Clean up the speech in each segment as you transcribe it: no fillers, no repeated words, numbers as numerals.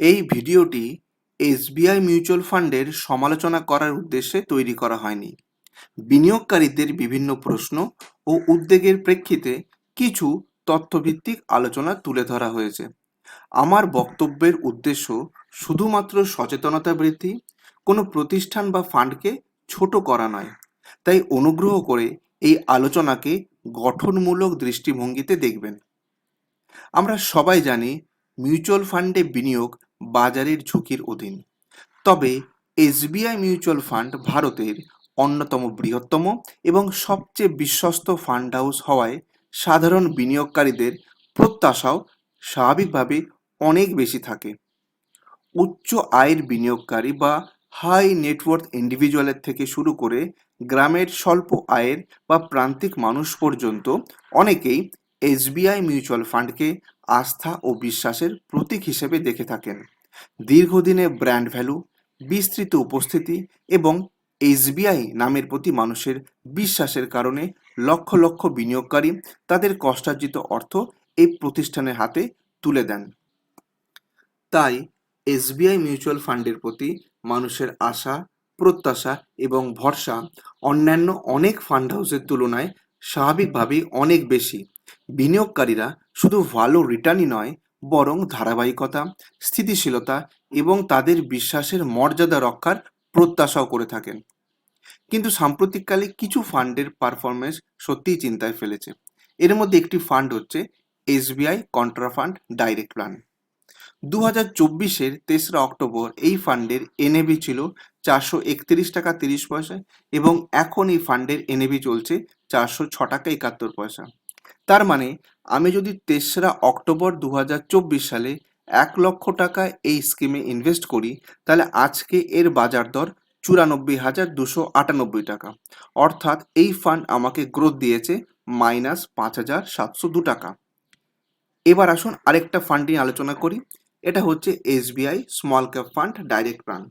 এই ভিডিওটি SBI mutual ফান্ডের সমালোচনা করার উদ্দেশ্যে তৈরি করা হয়নি। বিনিয়োগকারীদের বিভিন্ন প্রশ্ন ও উদ্বেগের প্রেক্ষিতে কিছু তথ্যভিত্তিক আলোচনা তুলে ধরা হয়েছে। আমার বক্তব্যের উদ্দেশ্য শুধুমাত্র সচেতনতা বৃদ্ধি, কোনো প্রতিষ্ঠান বা ফান্ডকে ছোট করা নয়। তাই অনুগ্রহ করে এই আলোচনাকে গঠনমূলক দৃষ্টিভঙ্গিতে দেখবেন। আমরা সবাই জানি মিউচুয়াল ফান্ডে বিনিয়োগ বাজারের ঝুঁকির অধীন। তবে এসবিআই মিউচুয়াল ফান্ড ভারতের অন্যতম বৃহত্তম এবং সবচেয়ে বিশ্বস্ত ফান্ড হাউস হওয়ায় সাধারণ বিনিয়োগকারীদের প্রত্যাশাও স্বাভাবিকভাবে অনেক বেশি থাকে। উচ্চ আয়ের বিনিয়োগকারী বা হাই নেটওয়ার্থ ইন্ডিভিজুয়ালের থেকে শুরু করে গ্রামের স্বল্প আয়ের বা প্রান্তিক মানুষ পর্যন্ত অনেকেই এসবিআই মিউচুয়াল ফান্ডকে আস্থা ও বিশ্বাসের প্রতীক হিসেবে দেখে থাকেন। দীর্ঘদিনের ব্র্যান্ড ভ্যালু, বিস্তৃত উপস্থিতি এবং এসবিআই নামের প্রতি মানুষের বিশ্বাসের কারণে লক্ষ লক্ষ বিনিয়োগকারী তাদের কষ্টার্জিত অর্থ এই প্রতিষ্ঠানের হাতে তুলে দেন। তাই এসবিআই মিউচুয়াল ফান্ডের প্রতি মানুষের আশা, প্রত্যাশা এবং ভরসা অন্যান্য অনেক ফান্ড হাউসের তুলনায় স্বাভাবিকভাবেই অনেক বেশি। বিনিয়োগকারীরা শুধু ভালো রিটার্নই নয়, বরং ধারাবাহিকতা, স্থিতিশীলতা এবং তাদের বিশ্বাসের মর্যাদা রক্ষার প্রত্যাশাও করে থাকেন। কিন্তু সাম্প্রতিককালে কিছু ফান্ডের পারফরমেন্স সত্যিই চিন্তায় ফেলেছে। এর মধ্যে একটি ফান্ড হচ্ছে SBI contra fund direct plan. 2024-এর 3রা অক্টোবর এই ফান্ডের এনএভি ছিল 431 টাকা 30 পয়সা এবং এখন এই ফান্ডের এনএভি চলছে 406 টাকা 71 পয়সা। তার মানে আমি যদি 3রা অক্টোবর 2024 সালে 1 লক্ষ টাকা এই স্কিমে ইনভেস্ট করি, তাহলে আজকে এর বাজার দর 94,298 টাকা। অর্থাৎ এই ফান্ড আমাকে গ্রোথ দিয়েছে -5,702 টাকা। এবার আসুন আরেকটা ফান্ড নিয়ে আলোচনা করি। এটা হচ্ছে SBI small cap fund direct plan.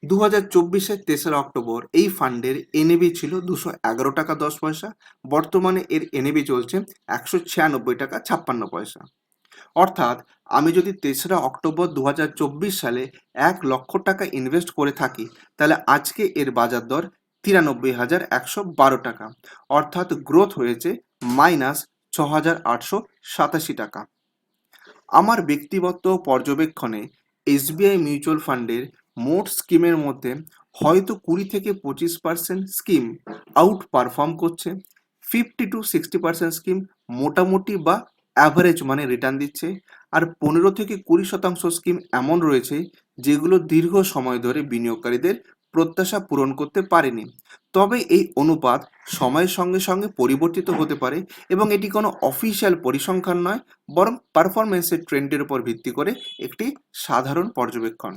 2024-এর 3রা অক্টোবর এই ফান্ডের এনএভি ছিল 211 টাকা 10 পয়সা। বর্তমানে এর এনএভি চলছে 196 টাকা 56 পয়সা। অর্থাৎ আমি যদি 3রা অক্টোবর 2024 সালে 1 লক্ষ টাকা ইনভেস্ট করে থাকি, তাহলে আজকে এর বাজার দর 93,112 টাকা। অর্থাৎ গ্রোথ হয়েছে -6,887 টাকা। আমার ব্যক্তিগত পর্যবেক্ষণে এসবিআই মিউচুয়াল ফান্ডের মোট স্কিমের মধ্যে হয়তো 20 থেকে 25% স্কিম আউট পারফর্ম করছে, 50 to 60% স্কিম মোটামুটি বা অ্যাভারেজ মানে রিটার্ন দিচ্ছে, আর 15 থেকে 20% স্কিম এমন রয়েছে যেগুলো দীর্ঘ সময় ধরে বিনিয়োগকারীদের প্রত্যাশা পূরণ করতে পারেনি। তবে এই অনুপাত সময়ের সঙ্গে সঙ্গে পরিবর্তিত হতে পারে এবং এটি কোনো অফিসিয়াল পরিসংখ্যান নয়, বরং পারফরমেন্সের ট্রেন্ডের উপর ভিত্তি করে একটি সাধারণ পর্যবেক্ষণ।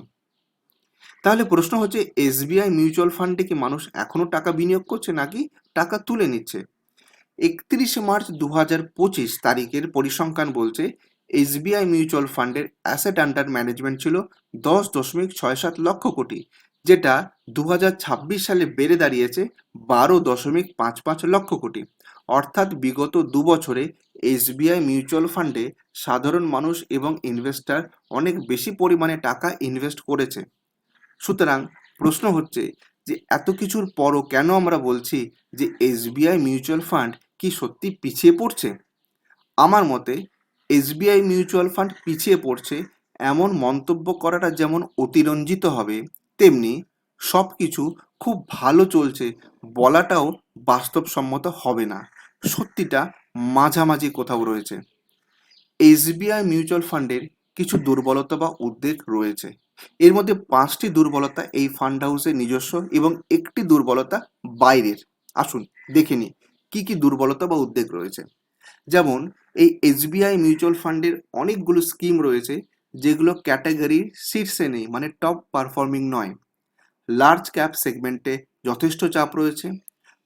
তাহলে প্রশ্ন হচ্ছে, এসবিআই মিউচুয়াল ফান্ডে কি মানুষ এখনো টাকা বিনিয়োগ করছে নাকি টাকা তুলে নিচ্ছে? 31 মার্চ 2025 তারিখের পরিসংখ্যান বলছে এসবিআই মিউচুয়াল ফান্ডের অ্যাসেট আন্ডার ম্যানেজমেন্ট ছিল 10.67 লক্ষ কোটি, যেটা 2026 সালে বেড়ে দাঁড়িয়েছে 12.55 লক্ষ কোটি। অর্থাৎ বিগত 2 বছরে এসবিআই মিউচুয়াল ফান্ডে সাধারণ মানুষ এবং ইনভেস্টর অনেক বেশি পরিমাণে টাকা ইনভেস্ট করেছে। সুতরাং প্রশ্ন হচ্ছে যে এত কিছুর পরও কেন আমরা বলছি যে এসবিআই মিউচুয়াল ফান্ড কি সত্যি পিছিয়ে পড়ছে? আমার মতে এসবিআই মিউচুয়াল ফান্ড পিছিয়ে পড়ছে এমন মন্তব্য করাটা যেমন অতিরঞ্জিত হবে, তেমনি সব কিছু খুব ভালো চলছে বলাটাও বাস্তবসম্মত হবে না। সত্যিটা মাঝামাঝি কোথাও রয়েছে। এসবিআই মিউচুয়াল ফান্ডের কিছু দুর্বলতা বা উদ্বেগ রয়েছে। এর মধ্যে 5টি দুর্বলতা এই ফান্ড হাউসের নিজস্ব এবং একটি দুর্বলতা বাইরের। আসুন দেখে নিই কি কি দুর্বলতা বা উদ্বেগ রয়েছে। যেমন এই এসবিআই মিউচুয়াল ফান্ডের অনেকগুলো স্কিম রয়েছে যেগুলো ক্যাটাগরির শীর্ষে নেই, মানে টপ পারফর্মিং নয়। লার্জ ক্যাপ সেগমেন্টে যথেষ্ট চাপ রয়েছে।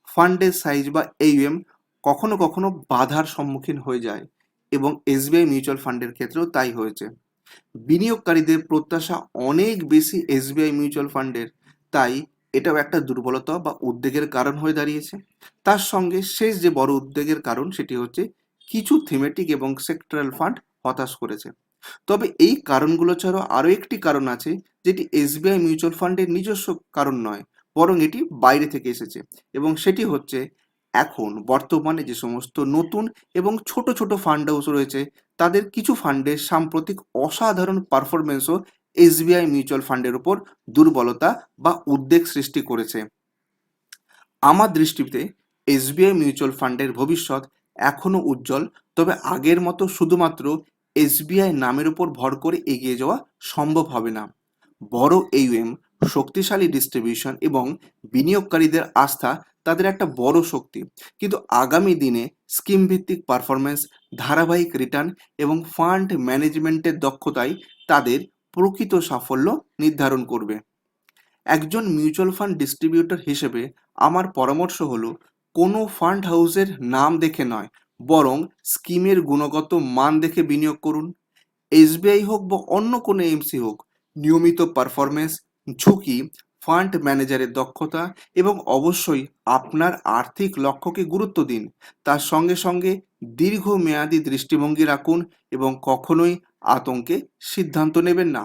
ফান্ডের সাইজ বা AUM কখনো কখনো বাধার সম্মুখীন হয়ে যায় এবং এসবিআই মিউচুয়াল ফান্ডের ক্ষেত্রেও তাই হয়েছে। বিনিয়োগকারীদের প্রত্যাশা অনেক বেশি এসবিআই মিউচুয়াল ফান্ডের, তাই এটাও একটা দুর্বলতা বা উদ্বেগের কারণ হয়ে দাঁড়িয়েছে। তার সঙ্গে শেষ যে বড় উদ্বেগের কারণ সেটি হচ্ছে কিছু থিমেটিক এবং সেক্টরাল ফান্ড হতাশ করেছে। তবে এই কারণগুলো ছাড়াও আরও একটি কারণ আছে, যেটি এসবিআই মিউচুয়াল ফান্ডের নিজস্ব কারণ নয়, বরং এটি বাইরে থেকে এসেছে, এবং সেটি হচ্ছে এখন বর্তমানে যে সমস্ত নতুন এবং ছোট ছোট ফান্ড হাউস রয়েছে, তাদের কিছু ফান্ডের সাম্প্রতিক অসাধারণ পারফরমেন্সও এসবিআই মিউচুয়াল ফান্ডের উপর দুর্বলতা বা উদ্বেগ সৃষ্টি করেছে। আমার দৃষ্টিতে এসবিআই মিউচুয়াল ফান্ডের ভবিষ্যৎ এখনও উজ্জ্বল, তবে আগের মতো শুধুমাত্র এসবিআই নামের উপর ভর করে এগিয়ে যাওয়া সম্ভব হবে না। বড় AUM, শক্তিশালী ডিস্ট্রিবিউশন এবং বিনিয়োগকারীদের আস্থা তাদের একটা বড় শক্তি, কিন্তু আগামী দিনে স্কিম ভিত্তিক পারফরমেন্স, ধারাবাহিক রিটার্ন এবং ফান্ড ম্যানেজমেন্টের দক্ষতাই তাদের প্রকৃত সাফল্য নির্ধারণ করবে। একজন মিউচুয়াল ফান্ড ডিস্ট্রিবিউটর হিসেবে আমার পরামর্শ হলো, কোনো ফান্ড হাউসের নাম দেখে নয়, বরং স্কিমের গুণগত মান দেখে বিনিয়োগ করুন। এসবিআই হোক বা অন্য কোনো এমসি হোক, নিয়মিত পারফরমেন্স, ঝুঁকি, ফান্ড ম্যানেজারের দক্ষতা এবং অবশ্যই আপনার আর্থিক লক্ষ্যকে গুরুত্ব দিন। তার সঙ্গে সঙ্গে দীর্ঘমেয়াদী দৃষ্টিভঙ্গি রাখুন এবং কখনোই আতঙ্কে সিদ্ধান্ত নেবেন না।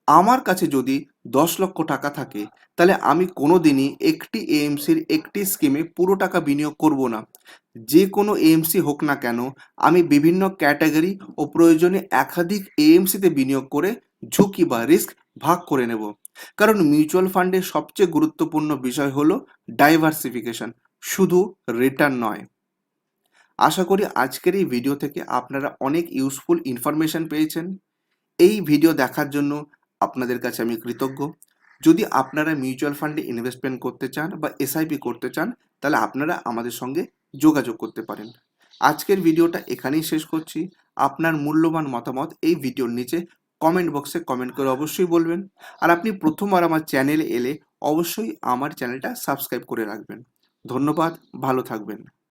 আমার কাছে যদি 10 লক্ষ টাকা থাকে, তাহলে আমি কোনো দিনই একটি এএমসির একটি স্কিমে পুরো টাকা বিনিয়োগ করব না। যে কোনো এএমসি হোক না কেন, আমি বিভিন্ন ক্যাটাগরি ও প্রয়োজনে একাধিক এএমসিতে বিনিয়োগ করে ঝুঁকি বা রিস্ক ভাগ করে নেব। কারণ মিউচুয়াল ফান্ডের সবচেয়ে গুরুত্বপূর্ণ বিষয় হলো ডাইভার্সিফিকেশন, শুধু রিটার্ন নয়। আশা করি আজকের এই ভিডিও থেকে আপনারা অনেক ইউজফুল ইনফরমেশন পেয়েছেন। এই ভিডিও দেখার জন্য আপনাদের কাছে আমি কৃতজ্ঞ। যদি আপনারা মিউচুয়াল ফান্ডে ইনভেস্টমেন্ট করতে চান বা এসআইপি করতে চান, তাহলে আপনারা আমাদের সঙ্গে যোগাযোগ করতে পারেন। আজকের ভিডিওটা এখানেই শেষ করছি। আপনার মূল্যবান মতামত এই ভিডিওর নিচে কমেন্ট বক্সে কমেন্ট করে অবশ্যই বলবেন। আর আপনি প্রথমবার আমার চ্যানেলে এলে অবশ্যই আমার চ্যানেলটা সাবস্ক্রাইব করে রাখবেন। ধন্যবাদ, ভালো থাকবেন।